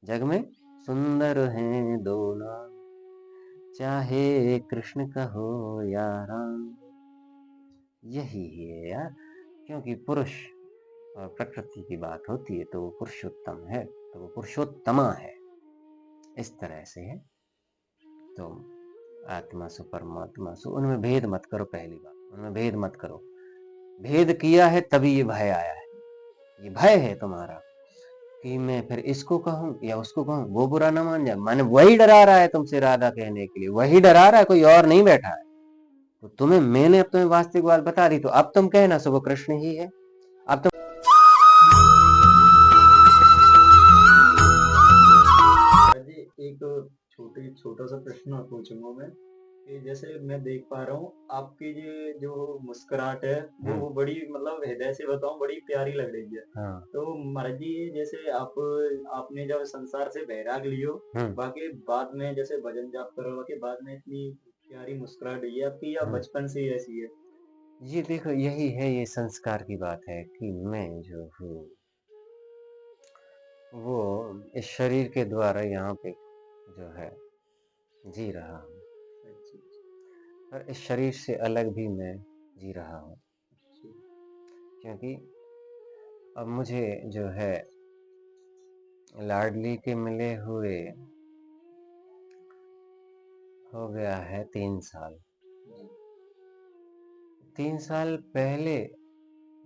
जग में सुंदर हैं दो नाम, चाहे कृष्ण कहो या राम। यही है यार, क्योंकि पुरुष और प्रकृति की बात होती है तो वो पुरुषोत्तम है, तो वो पुरुषोत्तमा है, इस तरह से है। तो आत्मा सु परमात्मा सु, उनमें भेद मत करो। पहली बात, उनमें भेद मत करो। भेद किया है तभी ये भय आया है। ये भय है तुम्हारा कि मैं फिर इसको कहूं या उसको कहूं, वो बुरा ना मान जाए। माने वही डरा रहा है तुमसे राधा कहने के लिए, वही डरा रहा है, कोई और नहीं बैठा है। तो तुम्हें मैंने अब तुम्हें वास्तविक बात बता दी, तो अब तुम कहना सो वो कृष्ण ही है। अब तुम जी एक छोटा सा प्रश्न पूछूंगा मैं कि जैसे मैं देख पा रहा हूँ आपकी जो मुस्कुराहट है वो बड़ी मतलब हृदय से बताऊं बड़ी प्यारी लग रही है। हाँ। तो महाराज जी जैसे आपने जब संसार से बैराग लियो हम्म। बाकी बाद में जैसे भजन जाप करो के बाद में इतनी प्यारी मुस्कुराहट है आपकी या हम्म। बचपन से ही ऐसी है? ये देखो, यही है, ये संस्कार की बात है कि मैं जो हूँ वो इस शरीर के द्वारा यहाँ पे जो है जी रहा हूँ, अच्छा, और इस शरीर से अलग भी मैं जी रहा हूँ। अच्छा, क्योंकि अब मुझे जो है लाडली के मिले हुए हो गया है 3 साल। जी, 3 साल पहले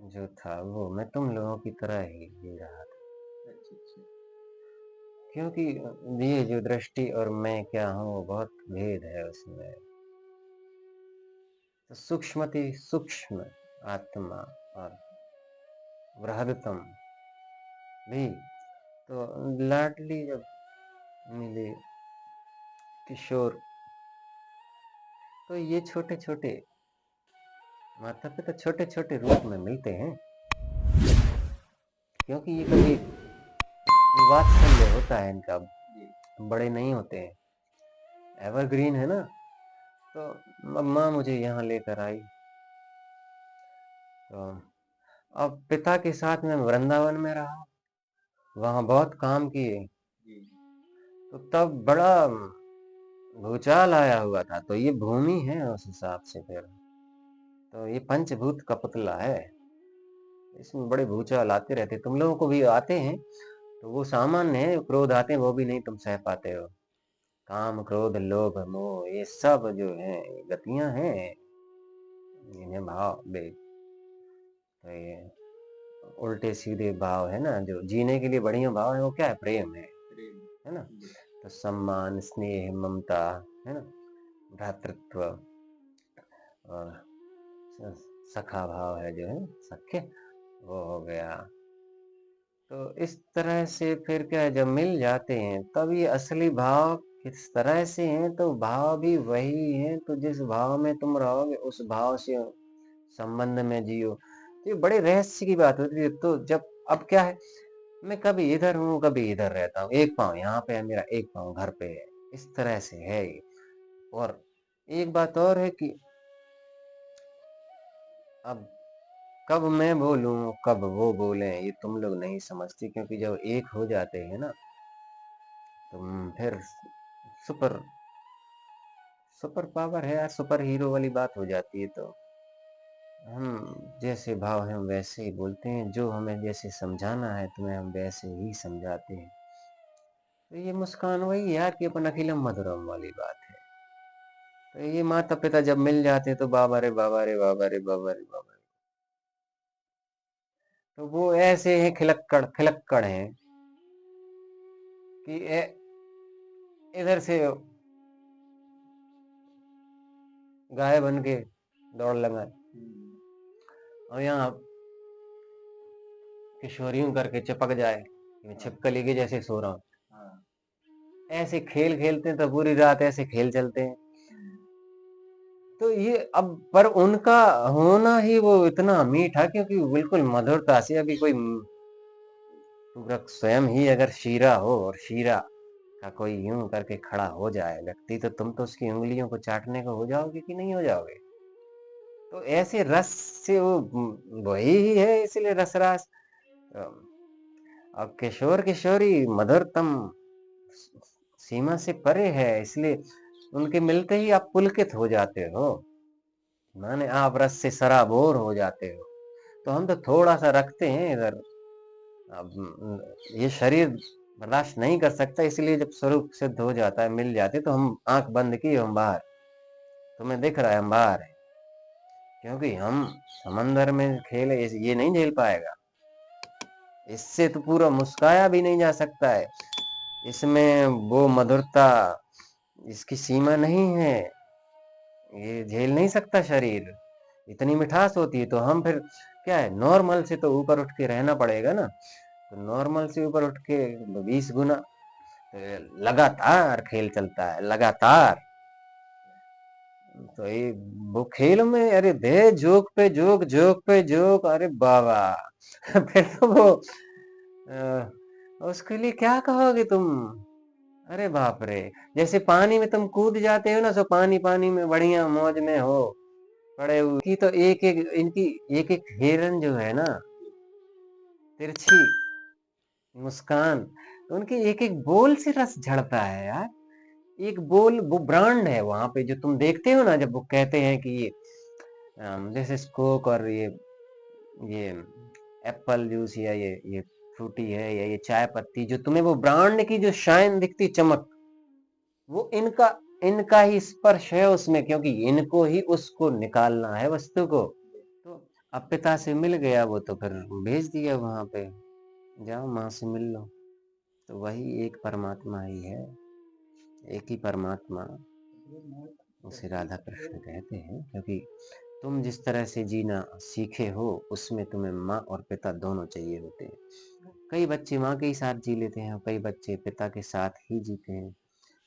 जो था वो मैं तुम लोगों की तरह ही जी रहा था। अच्छा, अच्छा, क्योंकि ये जो दृष्टि और मैं क्या हूँ वो बहुत भेद है उसमें। तो सूक्ष्मति सूक्ष्म आत्मा और बृहदतम भी। तो लाडली जब मिले किशोर, तो ये छोटे छोटे माता पिता छोटे छोटे रूप में मिलते हैं। क्योंकि ये कभी वात्सल्य होता है इनका, जी, बड़े नहीं होते हैं, एवरग्रीन है ना। तो मम्मा मुझे यहाँ लेकर आई, तो अब पिता के साथ मैं वृंदावन में रहा, वहां बहुत काम किए। जी, तो तब बड़ा भूचाल आया हुआ था, तो ये भूमि है उस हिसाब से। फिर तो ये पंचभूत का पुतला है, इसमें बड़े भूचाल आते रहते, तुम लोगों को भी आते हैं। तो वो सामान्य है, क्रोध आते हैं वो भी नहीं तुम सह पाते हो। काम क्रोध लोभ मोह ये सब जो है गतियां हैं, इन्हें भाव बे, तो ये उल्टे सीधे भाव है ना, जो जीने के लिए बढ़िया भाव है वो क्या है, प्रेम प्रेम, है ना। जी, तो सम्मान स्नेह ममता, है ना, भ्रातृत्व और सखा भाव है जो है सख्य, वो हो गया। तो इस तरह से फिर क्या है, जब मिल जाते हैं तब ये असली भाव किस तरह से हैं, तो भाव भी वही है। तो जिस भाव में तुम रहोगे उस भाव से संबंध में जियो। तो ये बड़े रहस्य की बात होती है। तो जब अब क्या है, मैं कभी इधर हूँ कभी इधर रहता हूँ, एक पाँव यहाँ पे है मेरा, एक पाँव घर पे है, इस तरह से है ये। और एक बात और है कि अब कब मैं बोलूं कब वो बोले ये तुम लोग नहीं समझते। क्योंकि जब एक हो जाते हैं ना, तो फिर सुपर सुपर पावर है यार, सुपर हीरो वाली बात हो जाती है। तो हम जैसे भाव हैं वैसे ही बोलते हैं, जो हमें जैसे समझाना है तुम्हें हम वैसे ही समझाते हैं। तो ये मुस्कान वही है यार कि अपन अखिलम मधुरम वाली बात है। तो ये माता पिता जब मिल जाते हैं तो बाबा रे बाबा रे बाबा रे बाबा रे बाबा रे। तो वो ऐसे हैं, खिलक्कड़ खिलक्कड़ हैं कि इधर से गाय बन के दौड़ लगाए, हम्म, और यहाँ किशोरियों करके चिपक जाए, मैं हाँ, छिपकली के जैसे सो रहा हूँ। हाँ, ऐसे खेल खेलते हैं तो पूरी रात ऐसे खेल चलते हैं। हम्म, तो ये अब पर उनका होना ही वो इतना मीठा, क्योंकि बिल्कुल मधुरता से। अभी कोई पूरा स्वयं ही अगर शीरा हो और शीरा का कोई यूं करके खड़ा हो जाए व्यक्ति, तो तुम तो उसकी उंगलियों को चाटने को हो जाओगे कि नहीं हो जाओगे। तो ऐसे रस से वो वही ही है, इसलिए रसरास। अब किशोर किशोरी मधुरतम सीमा से परे है, इसलिए उनके मिलते ही आप पुलकित हो जाते हो, माने आप रस से सराबोर हो जाते हो। तो हम तो थोड़ा सा रखते हैं इधर। अब ये शरीर बर्दाश्त नहीं कर सकता, इसलिए जब स्वरूप सिद्ध हो जाता है, मिल जाते, तो हम आंख बंद की हम बाहर, तुम्हें दिख रहा है हम बाहर है, क्योंकि हम समंदर में खेले ये नहीं झेल पाएगा। इससे तो पूरा मुस्काया भी नहीं जा सकता है, इसमें वो मधुरता, इसकी सीमा नहीं है, ये झेल नहीं सकता शरीर, इतनी मिठास होती है। तो हम फिर क्या है, नॉर्मल से तो ऊपर उठ के रहना पड़ेगा ना, तो नॉर्मल से ऊपर उठ के 20 गुना लगातार खेल चलता है, लगातार। तो ये वो खेल में, अरे दे जोक पे जोक, जोक पे जोक, अरे बाबा फिर तो वो उसके लिए क्या कहोगे तुम। अरे बाप रे, जैसे पानी में तुम कूद जाते हो ना, सो पानी पानी में बढ़िया मौज में हो पड़े हुए की, तो एक एक इनकी एक एक हिरन जो है ना, तिरछी मुस्कान, तो उनकी एक एक बोल से रस झड़ता है यार। एक बोल वो ब्रांड है वहां पे, जो तुम देखते हो ना, जब वो कहते हैं कि ये जैसे स्कोक और ये एप्पल जूस, या ये फ्रूटी है, या ये चाय पत्ती, जो तुम्हें वो ब्रांड की जो शाइन दिखती, चमक, वो इनका इनका ही स्पर्श है उसमें, क्योंकि इनको ही उसको निकालना है वस्तु को। तो अब पिता से मिल गया वो, तो फिर भेज दिया वहां पे, जाओ माँ से मिल लो। तो वही एक परमात्मा ही है, एक ही परमात्मा, उसे राधा कृष्ण कहते हैं। क्योंकि तुम जिस तरह से जीना सीखे हो, उसमें तुम्हें माँ और पिता दोनों चाहिए होते हैं। कई बच्चे माँ के ही साथ जी लेते हैं, और कई बच्चे पिता के साथ ही जीते हैं।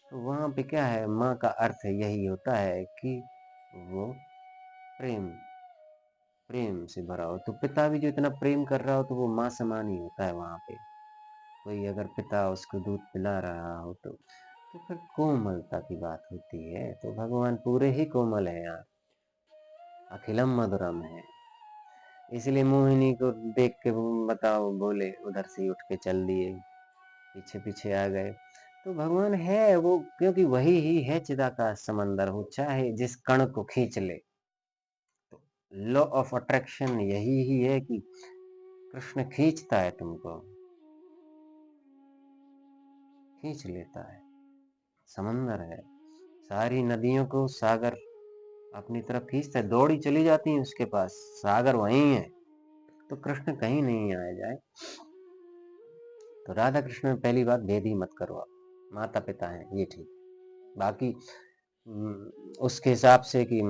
तो वहां पे क्या है, माँ का अर्थ यही होता है कि वो प्रेम, प्रेम से भरा हो। तो पिता भी जो इतना प्रेम कर रहा हो, तो वो माँ समान ही होता है वहां पे। कोई अगर पिता उसको दूध पिला रहा हो, तो फिर कोमलता की बात होती है। तो भगवान पूरे ही कोमल है यार, अखिलम मधुरम है। इसलिए मोहिनी को देख के वो बताओ बोले, उधर से उठ के चल दिए, पीछे पीछे आ गए। तो भगवान है वो, क्योंकि वही ही है चिदाकाश समंदर, हो चाहे जिस कण को खींच ले। तो लॉ ऑफ अट्रैक्शन यही ही है कि कृष्ण खींचता है तुमको, खींच लेता है। समंदर है, सारी नदियों को सागर अपनी तरफ खींचता है, दौड़ी चली जाती है उसके पास, सागर वहीं है। तो कृष्ण कहीं नहीं आया जाए। तो राधा कृष्ण में पहली बात, भेद ही मत करो आप, माता पिता हैं ये ठीक। बाकी उसके हिसाब से कि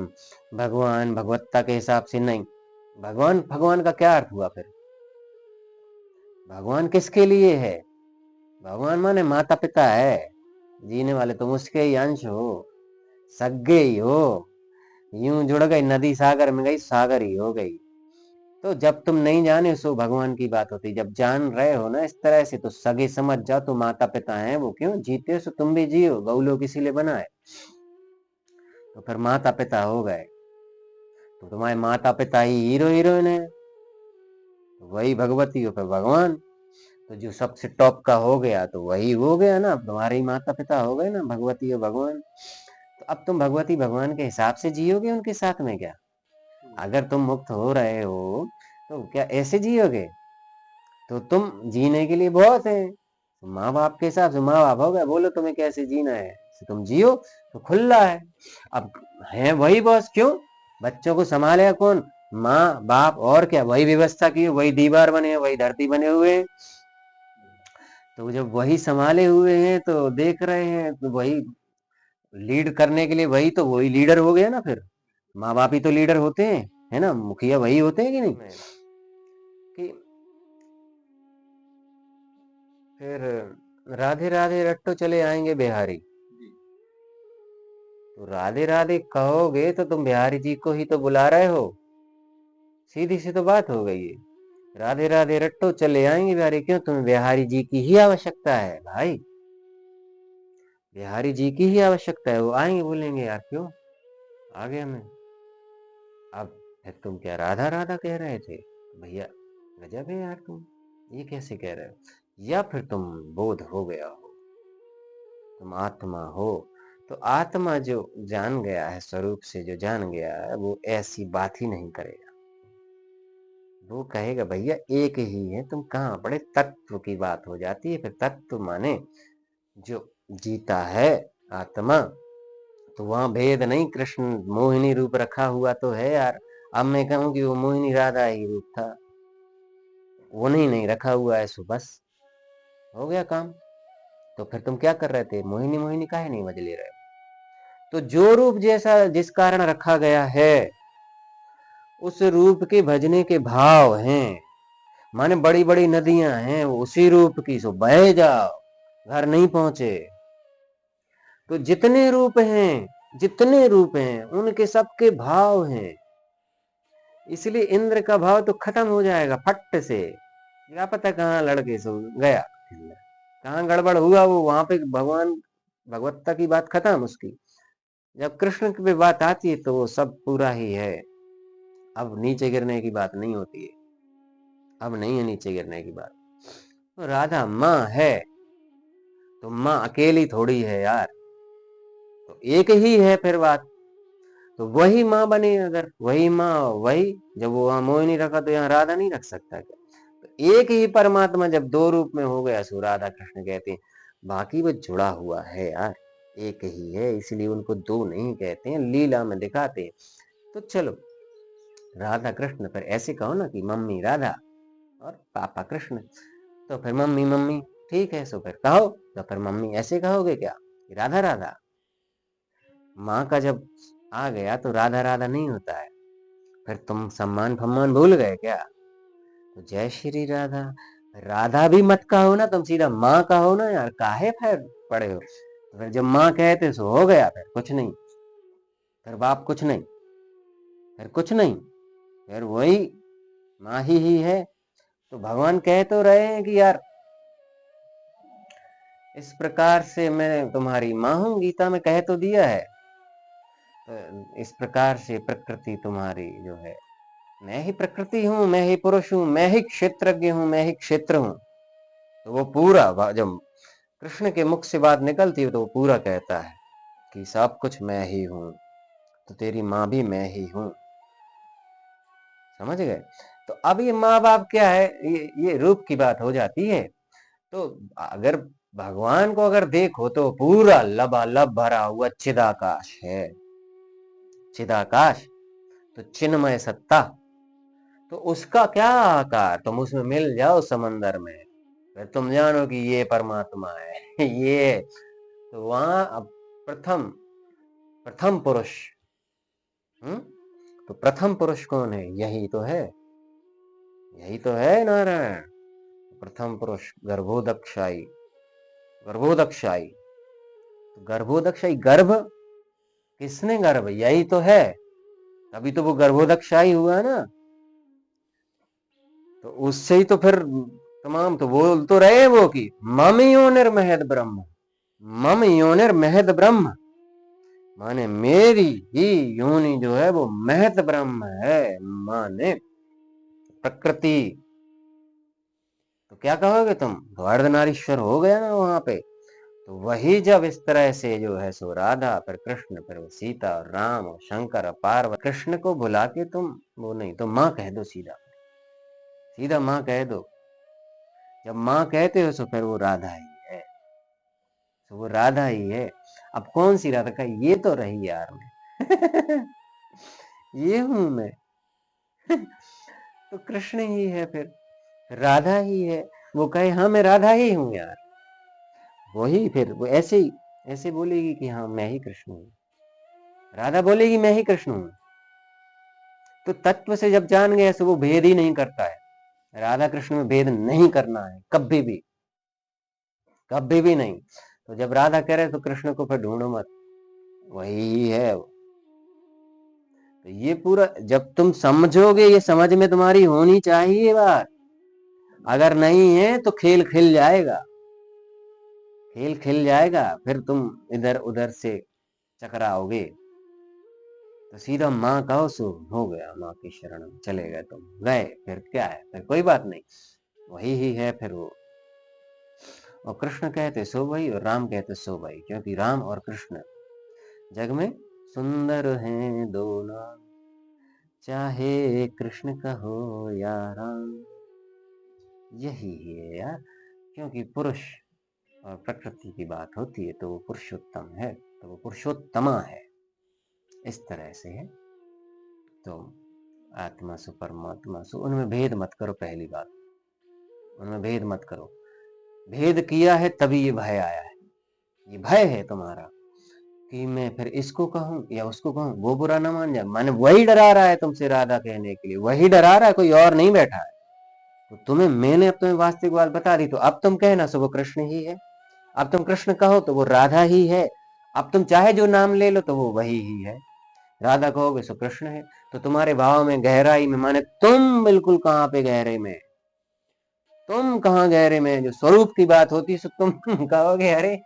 भगवान भगवत्ता के हिसाब से नहीं। भगवान भगवान का क्या अर्थ हुआ फिर, भगवान किसके लिए है। भगवान माने माता पिता है, जीने वाले तुम उसके ही अंश हो, सगे ही हो। यूं जुड़ गई नदी सागर में गई, सागर ही हो गई। तो जब तुम नहीं जाने, सो भगवान की बात होती। जब जान रहे हो ना इस तरह से, तो सगे समझ जाओ, तो माता पिता हैं वो। क्यों जीते हो, सो तुम भी जियो, गौलों किसी लिए बनाए। तो फिर माता पिता हो गए, तो तुम्हारे माता पिता ही हीरो हीरोइन है, तो वही भगवती हो, फिर भगवान। तो जो सबसे टॉप का हो गया, तो वही हो गया ना, तुम्हारे ही माता पिता हो गए ना, भगवती और भगवान। तो अब तुम भगवती भगवान के हिसाब से जियोगे उनके साथ में क्या। अगर तुम मुक्त हो रहे हो, तो क्या ऐसे जियोगे। तो तुम जीने के लिए बहुत है, तो माँ बाप के हिसाब से माँ बाप हो गए, बोलो तुम्हें कैसे जीना है, तो तुम जियो, तो खुला है। अब है वही बॉस, क्यों, बच्चों को संभालेगा कौन, माँ बाप, और क्या, वही व्यवस्था की, वही दीवार बने हैं, वही धरती बने हुए हैं। तो जब वही संभाले हुए हैं, तो देख रहे हैं, तो वही लीड करने के लिए, वही तो वही लीडर हो गया ना फिर। माँ बाप ही तो लीडर होते हैं, है ना, मुखिया वही होते हैं कि नहीं। कि फिर राधे राधे रट्टो चले आएंगे बिहारी। तो राधे राधे कहोगे, तो तुम बिहारी जी को ही तो बुला रहे हो, सीधी सी तो बात हो गई है। राधे राधे रट्टो चले आएंगे बिहारी, क्यों, तुम्हें बिहारी जी की ही आवश्यकता है भाई, बिहारी जी की ही आवश्यकता है। वो आएंगे, बोलेंगे यार क्यों आ गया मैं। अब फिर तुम क्या राधा राधा कह रहे थे, भैया गजब है यार तुम, ये कैसे कह रहे हो। या फिर तुम बोध हो गया हो, तुम आत्मा हो। तो आत्मा जो जान गया है, स्वरूप से जो जान गया है, वो ऐसी बात ही नहीं करेगा। वो कहेगा भैया एक ही है, तुम कहाँ पड़े। तत्व की बात हो जाती है। फिर तत्व माने जो जीता है आत्मा, तो वहां भेद नहीं। कृष्ण मोहिनी रूप रखा हुआ तो है यार। अब मैं कहूं कि वो मोहिनी राधा ही रूप था, वो नहीं रखा हुआ है, सो बस हो गया काम। तो फिर तुम क्या कर रहे थे, मोहिनी मोहिनी काहे नहीं मजे ले रहे हो। तो जो रूप जैसा जिस कारण रखा गया है, उस रूप के भजने के भाव हैं। माने बड़ी बड़ी नदियां हैं उसी रूप की, सो बह जाओ, घर नहीं पहुंचे। तो जितने रूप हैं उनके सबके भाव हैं। इसलिए इंद्र का भाव तो खत्म हो जाएगा फट से। क्या पता कहाँ लड़के सो गया इंद्र, कहाँ गड़बड़ हुआ, वो वहां पे भगवान भगवत्ता की बात खत्म उसकी। जब कृष्ण की भी बात आती है तो वो सब पूरा ही है। अब नीचे गिरने की बात नहीं होती है, अब नहीं है नीचे गिरने की बात। तो राधा माँ है, तो माँ अकेली थोड़ी है यार, तो एक ही है फिर बात। तो वही माँ बने, अगर वही माँ वही, जब वो वहां मोह नहीं रखा तो यहाँ राधा नहीं रख सकता क्या। तो एक ही परमात्मा जब दो रूप में हो गया, सो राधा कृष्ण कहते हैं। बाकी वो जुड़ा हुआ है यार, एक ही है, इसलिए उनको दो नहीं कहते हैं, लीला में दिखाते हैं। तो चलो राधा कृष्ण, फिर ऐसे कहो ना कि मम्मी राधा और पापा कृष्ण। तो फिर मम्मी मम्मी ठीक है, सो फिर कहो। तो फिर मम्मी ऐसे कहोगे क्या, राधा राधा। माँ का जब आ गया तो राधा राधा नहीं होता है। फिर तुम सम्मान फम्मान भूल गए क्या। तो जय श्री राधा, राधा भी मत कहो ना, तुम सीधा माँ कहो ना यार, काहे फिर पड़े हो। तो फिर जब माँ कहते सो हो गया, फिर कुछ नहीं, फिर बाप कुछ नहीं, फिर कुछ नहीं, फिर वही माँ ही है। तो भगवान कह तो रहे हैं कि यार इस प्रकार से मैं तुम्हारी माँ हूं, गीता में कह तो दिया है। तो इस प्रकार से प्रकृति तुम्हारी जो है, मैं ही प्रकृति हूं, मैं ही पुरुष हूं, मैं ही क्षेत्रज्ञ हूं, मैं ही क्षेत्र हूं। तो वो पूरा जब कृष्ण के मुख से बात निकलती है तो वो पूरा कहता है कि सब कुछ मैं ही हूं, तो तेरी माँ भी मैं ही हूं। समझ गए। तो अब ये माँ बाप क्या है, ये रूप की बात हो जाती है। तो अगर भगवान को अगर देखो तो पूरा लबालब भरा हुआ चिदाकाश है, चिदाकाश, तो चिन्मय सत्ता। तो उसका क्या आकार, तुम उसमें मिल जाओ समंदर में, फिर तुम जानो कि ये परमात्मा है ये। तो वहां अब प्रथम प्रथम पुरुष, हम्म, तो प्रथम पुरुष कौन है, यही तो है, यही तो है नारायण। प्रथम पुरुष गर्भोदक्षाई, गर्भोदक्षाई, तो गर्भोदक्षाई, गर्भ किसने, गर्भ यही तो है, तभी तो वो गर्भोदक्षाई हुआ ना। तो उससे ही तो फिर तमाम तो बोल तो रहे वो कि मम योनिर्महद ब्रह्म, मम योनिर्महद ब्रह्म, माने मेरी ही योनि जो है वो महत ब्रह्म है, माने प्रकृति। तो क्या कहोगे तुम, तो अर्धनारीश्वर हो गया ना वहां पे। तो वही जब इस तरह से जो है सो राधा, फिर कृष्ण, फिर वो सीता और राम और शंकर और पार्वती, कृष्ण को बुला के तुम वो नहीं तो माँ कह दो, सीधा सीधा माँ कह दो। जब माँ कहते हो तो फिर वो राधा ही है, तो वो राधा ही है। अब कौन सी राधा का, ये तो रही यार मैं ये हूं मैं तो कृष्ण ही है, फिर राधा ही है। वो कहे हाँ मैं राधा ही हूं यार, वही फिर वो ऐसे ही ऐसे बोलेगी कि हाँ मैं ही कृष्ण हूँ, राधा बोलेगी मैं ही कृष्ण हूँ। तो तत्व से जब जान गए तो वो भेद ही नहीं करता है। राधा कृष्ण में भेद नहीं करना है कभी भी, कभी भी नहीं। तो जब राधा कह रहे तो कृष्ण को फिर ढूंढो मत, वही है वो। तो ये पूरा जब तुम समझोगे, ये समझ में तुम्हारी होनी चाहिए बात। अगर नहीं है तो खेल खिल जाएगा, खेल खिल जाएगा, फिर तुम इधर उधर से चकराओगे। तो सीधा माँ कहो सो हो गया, माँ की शरण में चले गए, तुम गए, फिर क्या है, फिर कोई बात नहीं, वही ही है फिर वो। और कृष्ण कहते सो भाई और राम कहते सो भाई, क्योंकि राम और कृष्ण जग में सुंदर हैं दो नाम, चाहे कृष्ण कहो या राम। यही है यार, क्योंकि पुरुष और प्रकृति की बात होती है तो वो पुरुषोत्तम है, तो वो पुरुषोत्तमा है, इस तरह से है। तो आत्मा सु परमात्मा सु, उनमें भेद मत करो, पहली बात उनमें भेद मत करो। भेद किया है तभी ये भय आया है, ये भय है तुम्हारा कि मैं फिर इसको कहूं या उसको कहूं, वो बुरा ना मान जाए। माने वही डरा रहा है तुमसे राधा कहने के लिए, वही डरा रहा है, कोई और नहीं बैठा है। तो तुम्हें मैंने अब तुम्हें वास्तविक बात बता दी, तो अब तुम कहना सो वो कृष्ण ही है, अब तुम कृष्ण कहो तो वो राधा ही है, अब तुम चाहे जो नाम ले लो तो वो वही ही है। राधा कहोगे सो कृष्ण है। तो तुम्हारे भाव में गहराई में, माने तुम बिल्कुल कहाँ पे गहरे में, तुम कहाँ गहरे में, जो स्वरूप की बात होती सो तुम कहोगे अरे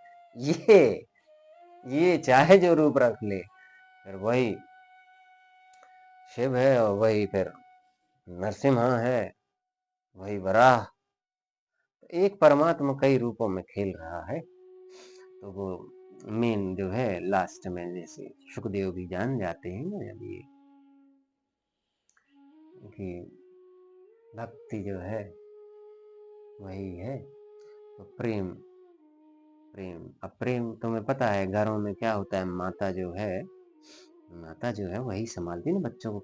ये चाहे जो रूप रख ले, फिर वही शिव है और वही फिर नरसिम्हा है, वही वराह। एक परमात्मा कई रूपों में खेल रहा है। तो वो मेन जो है लास्ट में, जैसे सुखदेव भी जान जाते हैं ना जब ये कि भक्ति जो है वही है, तो प्रेम प्रेम। अब प्रेम तुम्हें पता है घरों में क्या होता है, माता जो है वही संभालती है ना बच्चों को।